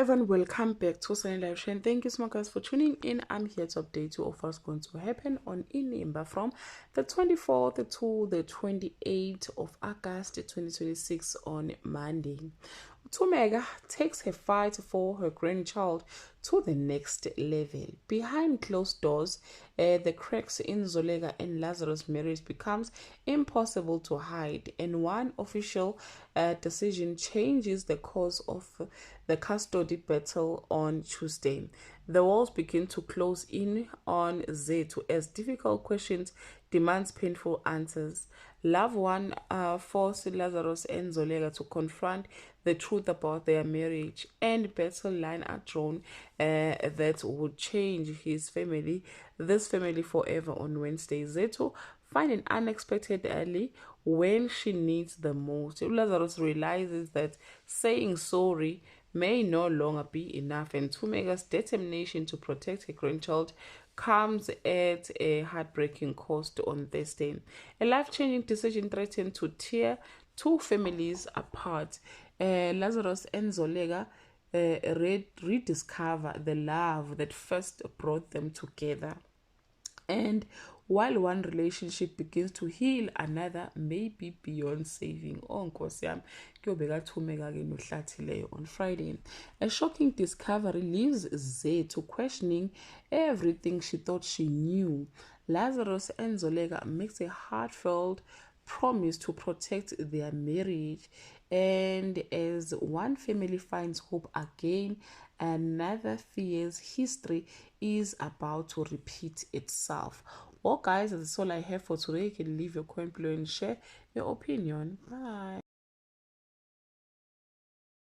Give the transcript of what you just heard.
everyone, welcome back to Sunny Live Show, and thank you so much guys for tuning in. I'm here to update you of what's going to happen on Inimba from the 24th to the 28th of August 2026 on Monday. Thumeka takes her fight for her grandchild to the next level. Behind closed doors, the cracks in Zoleka and Lazarus' marriage becomes impossible to hide, and one official decision changes the course of the custody battle on Tuesday. The walls begin to close in on Zethu as difficult questions demands painful answers. Loved one force Lazarus and Zoleka to confront the truth about their marriage, and battle line are drawn that would change this family forever on Wednesday. Zethu find an unexpected ally when she needs the most. Lazarus realizes that saying sorry may no longer be enough, and Thumeka's determination to protect her grandchild comes at a heartbreaking cost on Thursday. A life-changing decision threatened to tear two families apart. Lazarus and Zoleka rediscover the love that first brought them together. And while one relationship begins to heal, another may be beyond saving. On Friday. A shocking discovery leaves Zethu questioning everything she thought she knew. Lazarus and Zoleka makes a heartfelt promise to protect their marriage, and as one family finds hope again, another fears history is about to repeat itself. Well guys, that's all I have for today. You can leave your comment below and share your opinion. Bye.